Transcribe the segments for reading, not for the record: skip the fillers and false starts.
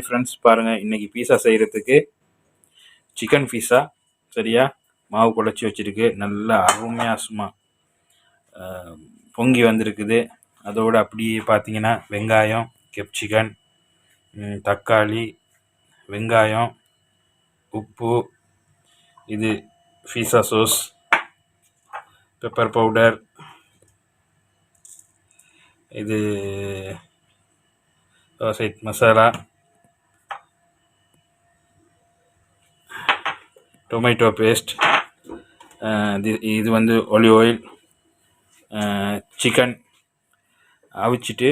Friends பாருங்கள், இன்றைக்கி பீஸா செய்கிறதுக்கு சிக்கன் பீஸா சரியா மாவு குழச்சி வச்சுருக்கு. நல்லா அருமையாக சும்மா பொங்கி வந்திருக்குது. அதோடு அப்படியே பார்த்தீங்கன்னா வெங்காயம், கெப்சிகன், தக்காளி, வெங்காயம், உப்பு, இது பீஸா சோஸ், பெப்பர் பவுடர், இது தோசை மசாலா, டொமேட்டோ பேஸ்ட், இது வந்து ஒலிவ் ஆயில், சிக்கன் அவிச்சிட்டு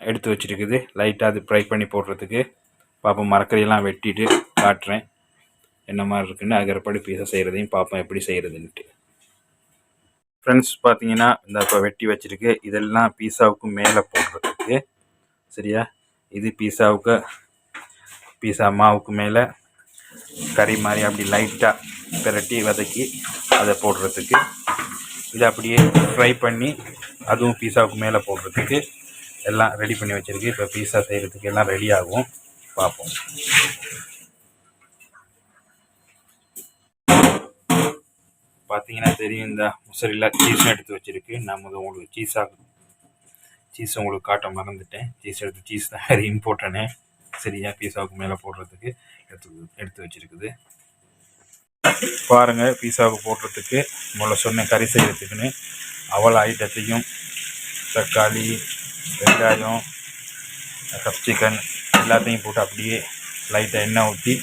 எடுத்து வச்சுருக்குது. லைட்டாக அது ஃப்ரை பண்ணி போடுறதுக்கு பார்ப்போம். மரக்கறியெல்லாம் வெட்டிட்டு காட்டுறேன் என்ன மாதிரி இருக்குன்னு. அதுக்கப்புறப்படி பீஸா செய்கிறதையும் பார்ப்போம் எப்படி செய்கிறதுன்ட்டு. ஃப்ரெண்ட்ஸ் பார்த்தீங்கன்னா இந்த இப்போ வெட்டி வச்சுருக்கு. இதெல்லாம் பீஸாவுக்கு மேலே போடுறதுக்கு சரியா. இது பீஸா மாவுக்கு மேலே கறி மாதிரி அப்படி லைட்டாக பிரட்டி வதக்கி அதை போடுறதுக்கு. இதை அப்படியே ஃப்ரை பண்ணி அதுவும் பீஸாவுக்கு மேலே போடுறதுக்கு எல்லாம் ரெடி பண்ணி வச்சுருக்கு. இப்போ பீஸா செய்கிறதுக்கு எல்லாம் ரெடி ஆகும், பார்ப்போம். பார்த்தீங்கன்னா தெரியும், இந்த முசரியில் சீஸும் எடுத்து வச்சுருக்கு. நம்ம உங்களுக்கு சீஸ் உங்களுக்கு காட்ட மறந்துட்டேன். சீஸ் தான் வேறு இம்பார்ட்டனே சரியா. பீஸாவுக்கு மேலே போடுறதுக்கு எடுத்து வச்சுருக்குது. பாருங்கள், பீஸாவுக்கு போடுறதுக்கு முதல்ல சொன்ன கறி செய்கிறதுக்குன்னு அவ்வளோ ஐட்டத்தையும் தக்காளி, வெங்காயம், கப்சிக்கன் எல்லாத்தையும் போட்டு அப்படியே லைட்டாக எண்ணெய் ஊற்றி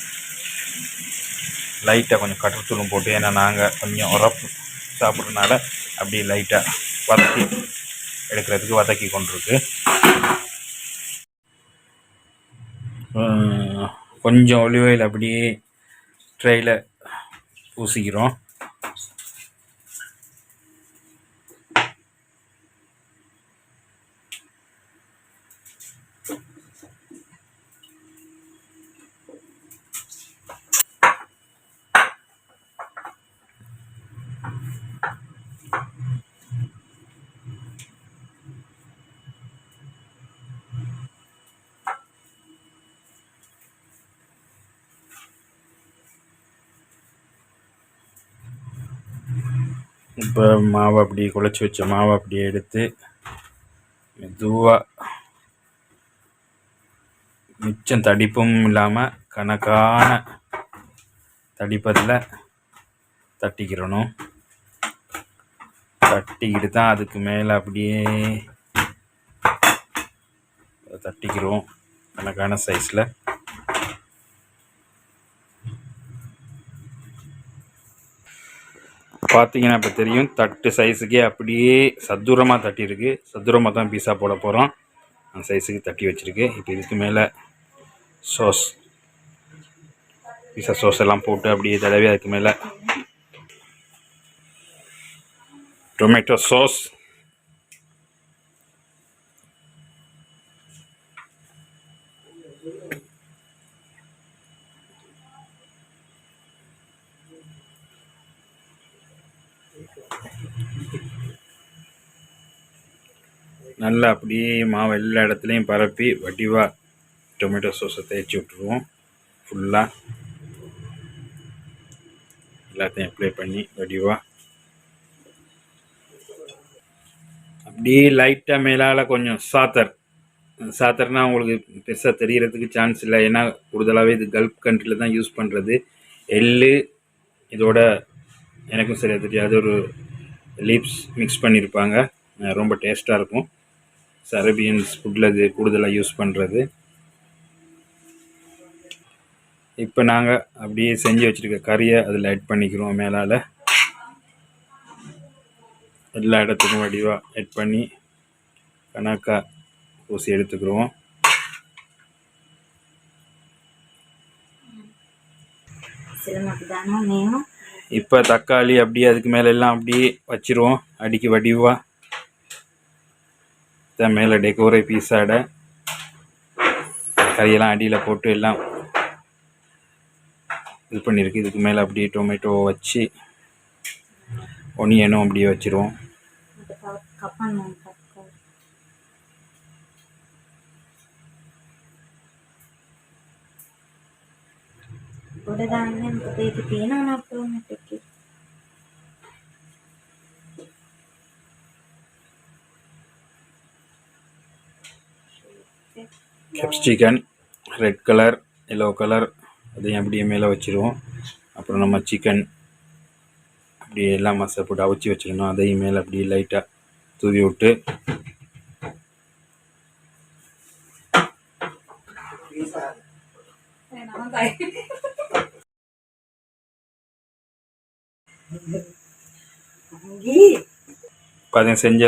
லைட்டாக கொஞ்சம் கட்டத்தூளும் போட்டு, ஏன்னா நாங்கள் கொஞ்சம் உரப்பு சாப்பிட்றதுனால அப்படியே லைட்டாக வதக்கி கொண்டிருக்கு. கொஞ்சம் ஒலிவ் ஆயில் அப்படியே ட்ரையில் பூசிக்கிறோம். இப்போ மாவை அப்படியே குழச்சி வச்ச மாவை அப்படியே எடுத்து மெதுவாக மிச்சம் தடிப்பும் இல்லாமல் கணக்கான தடிப்பதில் தட்டிக்கிறணும். தட்டிக்கிட்டு தான் அதுக்கு மேலே அப்படியே தட்டிக்கிறோம் கணக்கான சைஸில். பார்த்தீங்கன்னா இப்போ தெரியும், தட்டு சைஸுக்கே அப்படியே சதுரமாக தட்டியிருக்கு. சதுரமாக தான் பீஸா போட போகிறோம். அந்த சைஸுக்கு தட்டி வச்சுருக்கு. இப்போ இதுக்கு மேலே பீஸா சோஸ் எல்லாம் போட்டு அப்படியே தடவி அதுக்கு மேலே டொமேட்டோ சாஸ், நல்லா அப்படியே மாவு எல்லா இடத்துலையும் பரப்பி வடிவாக டொமேட்டோ சோஸை தேய்ச்சி விட்டுருவோம். ஃபுல்லாக எல்லாத்தையும் அப்ளை பண்ணி வடிவாக அப்படியே லைட்டாக மேலால் கொஞ்சம் சாத்தர்னால் உங்களுக்கு பெருசாக தெரிகிறதுக்கு சான்ஸ் இல்லை. ஏன்னா கூடுதலாகவே இது கல்ஃப் கண்ட்ரியில் தான் யூஸ் பண்ணுறது. எள்ளு இதோட எனக்கும் சரியாக தெரியாது, ஒரு லீப்ஸ் மிக்ஸ் பண்ணியிருப்பாங்க. ரொம்ப டேஸ்ட்டாக இருக்கும். அரேபியன்ஸ் ஃபுட்டில் இது கூடுதலாக யூஸ் பண்ணுறது. இப்போ நாங்கள் அப்படியே செஞ்சு வச்சுருக்க கறியை அதில் ஆட் பண்ணிக்கிறோம். மேலால் எல்லா இடத்துக்கும் வடிவாக ஆட் பண்ணி கணக்காக ஊசி எடுத்துக்கிறோம். இப்போ தக்காளி அப்படியே அதுக்கு மேலே எல்லாம் அப்படியே வச்சிருவோம். அடிக்கி வடிவாக மேலே டெக்கோரே பீஸாட கறியெல்லாம் அடியில் போட்டு எல்லாம் இது பண்ணியிருக்கு. இதுக்கு மேலே அப்படியே டொமேட்டோ வச்சு ஒனியனும் அப்படியே வச்சிருவோம். Udah dangan kepikiran apa pikir. Capsicum red colour yellow colour அதையும் அப்படியே மேலே வச்சுருவோம். அப்புறம் நம்ம சிக்கன் அப்படியே எல்லாம் மசாலா போட்டு அவிச்சி வச்சுக்கணும். அதையும் மேலே அப்படியே லைட்டாக தூவி விட்டு பார்த்தீங்க செஞ்ச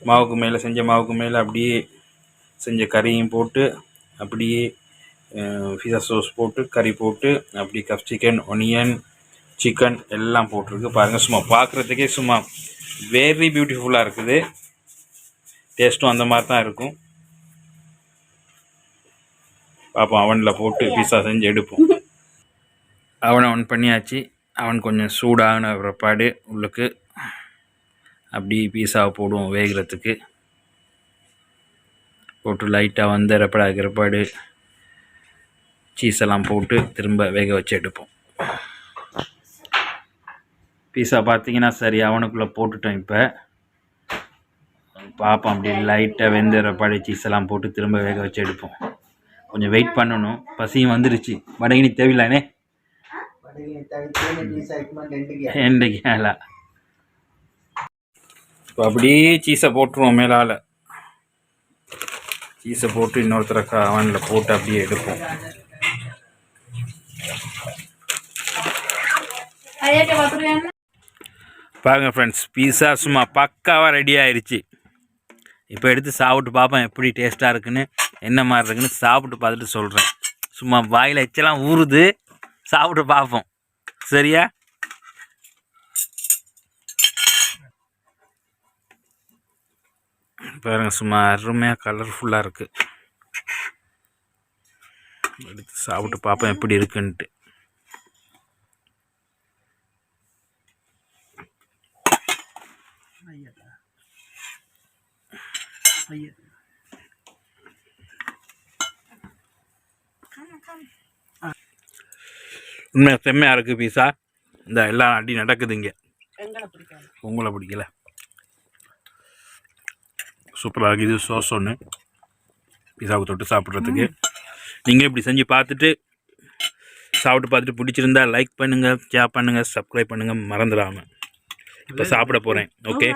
மாவுக்கு மேலே மாவுக்கு மேலே அப்படியே செஞ்ச கறியும் போட்டு அப்படியே பிஸா சாஸ் போட்டு கறி போட்டு அப்படி கேப்சிகன் ஒனியன் சிக்கன் எல்லாம் போட்டிருக்கு பாருங்கள். சும்மா பார்க்குறதுக்கே சும்மா வெரி பியூட்டிஃபுல்லாக இருக்குது. டேஸ்ட்டும் அந்த மாதிரி தான் இருக்கும். பார்ப்போம், அவனில் போட்டு பீஸா செஞ்சு எடுப்போம். அவனை ஆன் பண்ணியாச்சு. அவன் கொஞ்சம் சூடான பிற்பாடு உள்ளுக்கு அப்படி பீஸாவை போடுவோம் வேகிறதுக்கு. போட்டு லைட்டாக வந்து ரெப்பாடு சீஸெல்லாம் போட்டு திரும்ப வேக வச்சு எடுப்போம். பீஸா பார்த்தீங்கன்னா சரி அவனுக்குள்ளே போட்டுட்டோம். இப்போ பார்ப்போம், அப்படி லைட்டாக வெந்த ரெப்பாடு சீஸெல்லாம் போட்டு திரும்ப வேக வச்சு எடுப்போம். கொஞ்சம் வெயிட் பண்ணணும், பசியும் வந்துருச்சு. வடகினி தேவையில்லானே எண்டா இப்போ அப்படியே சீஸை போட்டுருவோம். மேலால் சீஸை போட்டு இன்னொருத்தர அவனில் போட்டு அப்படியே எடுப்போம். பாருங்கள் ஃப்ரெண்ட்ஸ், பீஸா சும்மா பக்காவாக ரெடி ஆயிடுச்சு. இப்போ எடுத்து சாப்பிட்டு பார்ப்பேன் எப்படி டேஸ்ட்டாக இருக்குன்னு, என்ன மாதிரி இருக்குன்னு சாப்பிட்டு பார்த்துட்டு சொல்கிறேன். சும்மா வாயில் எச்செல்லாம் ஊறுது, சாப்பிட்டு பார்ப்போம். சரியா? பாருங்க, சும்மா அருமையாக கலர்ஃபுல்லாக இருக்குது. எடுத்து சாப்பிட்டு பார்ப்பேன் எப்படி இருக்குன்ட்டு. உண்மையாக செம்மையாக இருக்குது பீஸா. இந்த எல்லாம் அடி நடக்குது இங்கே. உங்களை பிடிக்கல, சூப்பராக இருக்குது. சோஸ் ஒன்று பீஸாவுக்கு தொட்டு சாப்பிட்றதுக்கு. நீங்கள் இப்படி செஞ்சு பார்த்துட்டு சாப்பிட்டு பார்த்துட்டு பிடிச்சிருந்தா லைக் பண்ணுங்கள், ஷேர் பண்ணுங்கள், சப்ஸ்கிரைப் பண்ணுங்கள் மறந்துடாமல். இப்போ சாப்பிட போகிறேன். ஓகே.